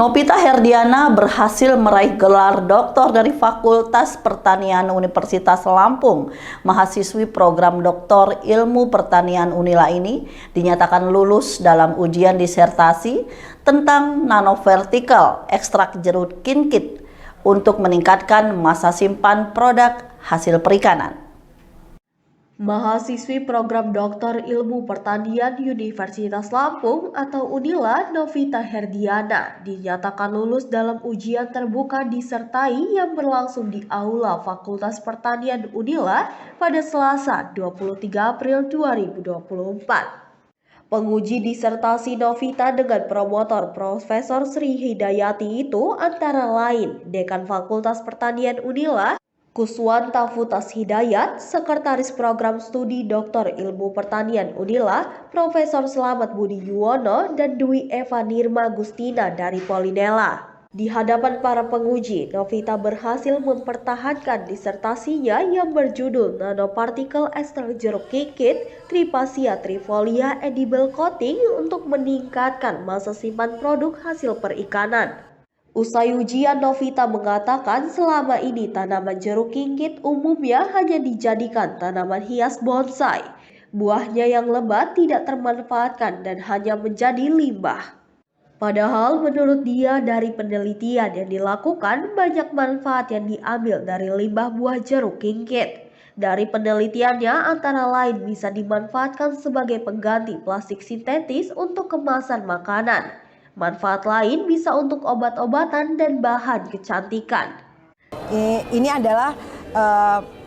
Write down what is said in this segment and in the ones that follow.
Novita Herdiana berhasil meraih gelar doktor dari Fakultas Pertanian Universitas Lampung. Mahasiswi program Doktor Ilmu Pertanian Unila ini dinyatakan lulus dalam ujian disertasi tentang nanovertikal ekstrak jeruk kinkit untuk meningkatkan masa simpan produk hasil perikanan. Mahasiswi program Doktor Ilmu Pertanian Universitas Lampung atau Unila, Novita Herdiana, dinyatakan lulus dalam ujian terbuka disertai yang berlangsung di Aula Fakultas Pertanian Unila pada Selasa 23 April 2024. Penguji disertasi Novita dengan promotor Profesor Sri Hidayati itu antara lain Dekan Fakultas Pertanian Unila, Kuswanta Futas Hidayat, Sekretaris Program Studi Doktor Ilmu Pertanian Unila, Profesor Slamet Budi Yuwono, dan Dwi Eva Nirma Gustina dari Polinela. Di hadapan para penguji, Novita berhasil mempertahankan disertasinya yang berjudul Nanopartikel Ekstrak Jeruk Kinkit Tripacia trifolia Edible Coating untuk meningkatkan masa simpan produk hasil perikanan. Usai ujian, Novita mengatakan selama ini tanaman jeruk kinkit umumnya hanya dijadikan tanaman hias bonsai. Buahnya yang lebat tidak termanfaatkan dan hanya menjadi limbah. Padahal menurut dia dari penelitian yang dilakukan banyak manfaat yang diambil dari limbah buah jeruk kinkit. Dari penelitiannya antara lain bisa dimanfaatkan sebagai pengganti plastik sintetis untuk kemasan makanan. Manfaat lain bisa untuk obat-obatan dan bahan kecantikan. Ini adalah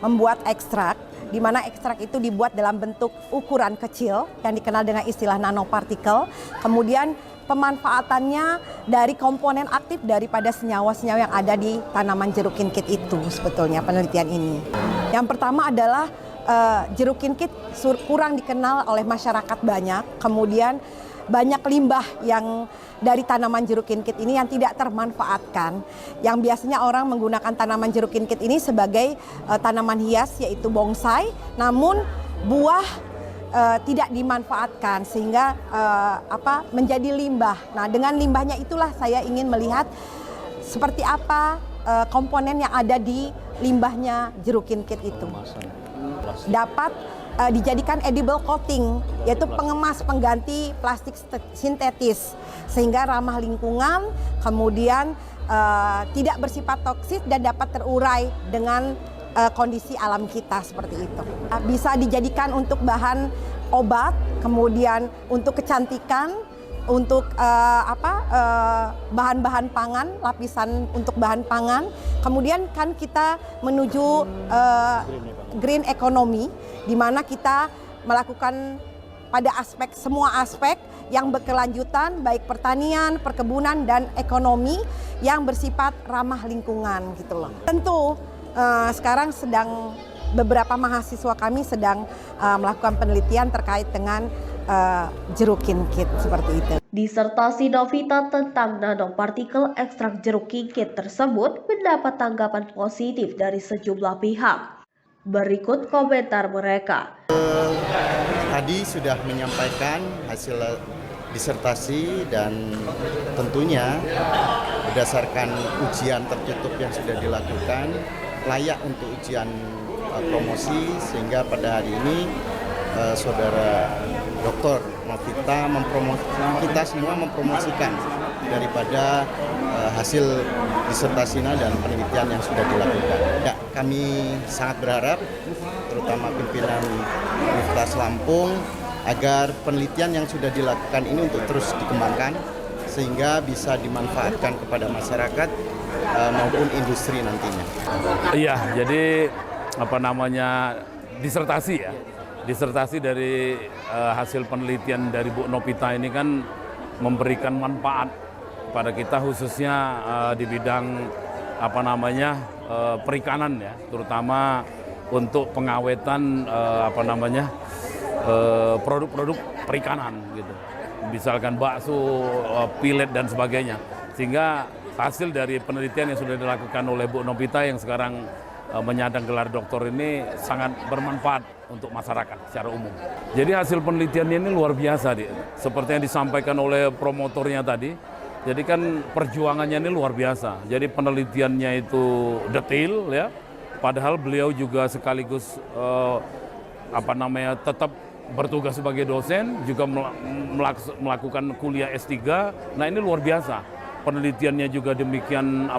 membuat ekstrak, di mana ekstrak itu dibuat dalam bentuk ukuran kecil yang dikenal dengan istilah nanopartikel. Kemudian pemanfaatannya dari komponen aktif daripada senyawa-senyawa yang ada di tanaman jeruk kinkit itu sebetulnya penelitian ini. Yang pertama adalah jeruk kinkit kurang dikenal oleh masyarakat banyak. Kemudian banyak limbah yang dari tanaman jeruk kinkit ini yang tidak termanfaatkan. Yang biasanya orang menggunakan tanaman jeruk kinkit ini sebagai tanaman hias yaitu bonsai, namun buah tidak dimanfaatkan sehingga menjadi limbah. Nah, dengan limbahnya itulah saya ingin melihat seperti apa komponen yang ada di limbahnya jeruk kinkit itu. Dapat dijadikan edible coating, yaitu pengemas pengganti plastik sintetis sehingga ramah lingkungan, kemudian tidak bersifat toksis dan dapat terurai dengan kondisi alam kita seperti itu. Bisa dijadikan untuk bahan obat, kemudian untuk kecantikan, untuk bahan-bahan pangan, lapisan untuk bahan pangan. Kemudian kan kita menuju green economy, di mana kita melakukan pada semua aspek yang berkelanjutan, baik pertanian, perkebunan, dan ekonomi yang bersifat ramah lingkungan gitu loh. Tentu sekarang beberapa mahasiswa kami sedang melakukan penelitian terkait dengan jeruk kinkit seperti itu. Disertasi Novita tentang nanopartikel ekstrak jeruk kinkit tersebut mendapat tanggapan positif dari sejumlah pihak. Berikut komentar mereka. Tadi sudah menyampaikan hasil disertasi dan tentunya berdasarkan ujian tertutup yang sudah dilakukan layak untuk ujian promosi, sehingga pada hari ini saudara Dr. Novita kita semua mempromosikan daripada hasil disertasinya dan penelitian yang sudah dilakukan. Ya, kami sangat berharap terutama pimpinan Universitas Lampung agar penelitian yang sudah dilakukan ini untuk terus dikembangkan sehingga bisa dimanfaatkan kepada masyarakat maupun industri nantinya. Iya, jadi disertasi ya. Disertasi dari hasil penelitian dari Bu Novita ini kan memberikan manfaat pada kita khususnya di bidang perikanan ya, terutama untuk pengawetan produk-produk perikanan gitu. Misalkan bakso, pilet dan sebagainya. Sehingga hasil dari penelitian yang sudah dilakukan oleh Bu Novita yang sekarang menyandang gelar doktor ini sangat bermanfaat untuk masyarakat secara umum. Jadi hasil penelitiannya ini luar biasa, seperti yang disampaikan oleh promotornya tadi, Jadi kan perjuangannya ini luar biasa. Jadi penelitiannya itu detail ya. Padahal beliau juga sekaligus tetap bertugas sebagai dosen, juga melakukan kuliah S3. Nah, ini luar biasa. Penelitiannya juga demikian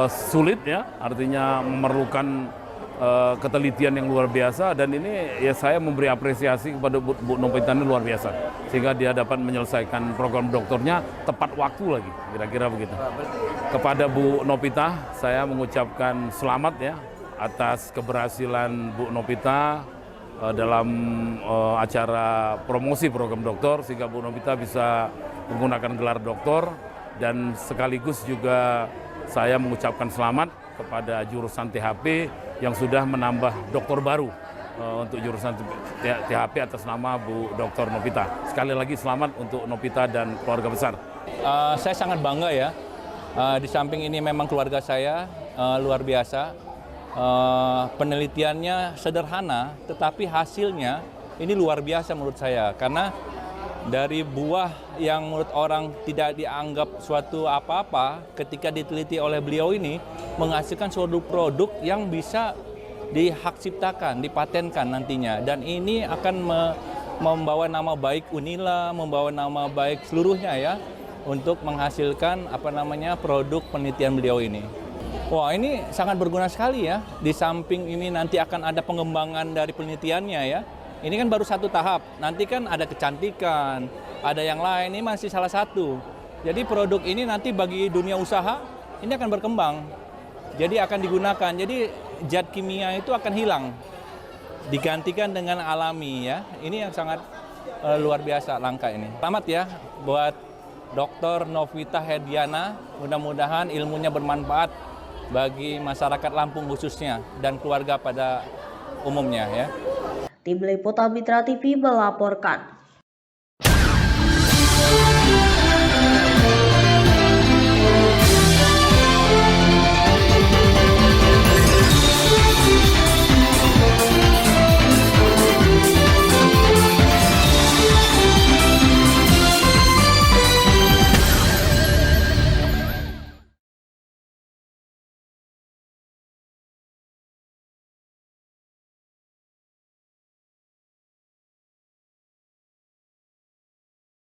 sulit ya. Artinya memerlukan ketelitian yang luar biasa, dan ini ya saya memberi apresiasi kepada Bu Novita ini luar biasa, sehingga dia dapat menyelesaikan program doktornya tepat waktu lagi, kira-kira begitu. Kepada Bu Novita saya mengucapkan selamat ya atas keberhasilan Bu Novita dalam acara promosi program doktor, sehingga Bu Novita bisa menggunakan gelar doktor, dan sekaligus juga saya mengucapkan selamat kepada jurusan THP yang sudah menambah doktor baru untuk jurusan THP atas nama Bu Dr. Novita. Sekali lagi selamat untuk Novita dan keluarga besar. Saya sangat bangga ya. Di samping ini memang keluarga saya luar biasa. Penelitiannya sederhana, tetapi hasilnya ini luar biasa menurut saya. Karena dari buah yang menurut orang tidak dianggap suatu apa-apa, ketika diteliti oleh beliau ini menghasilkan suatu produk yang bisa dihak ciptakan, dipatenkan nantinya. Dan ini akan membawa nama baik Unila, membawa nama baik seluruhnya ya, untuk menghasilkan produk penelitian beliau ini. Wah, ini sangat berguna sekali ya. Di samping ini nanti akan ada pengembangan dari penelitiannya ya. Ini kan baru satu tahap, nanti kan ada kecantikan, ada yang lain, ini masih salah satu. Jadi produk ini nanti bagi dunia usaha, ini akan berkembang. Jadi akan digunakan, jadi zat kimia itu akan hilang. Digantikan dengan alami ya, ini yang sangat luar biasa langka ini. Selamat ya buat Dr. Novita Herdiana, mudah-mudahan ilmunya bermanfaat bagi masyarakat Lampung khususnya, dan keluarga pada umumnya ya. Tim Liputan Mitra TV melaporkan.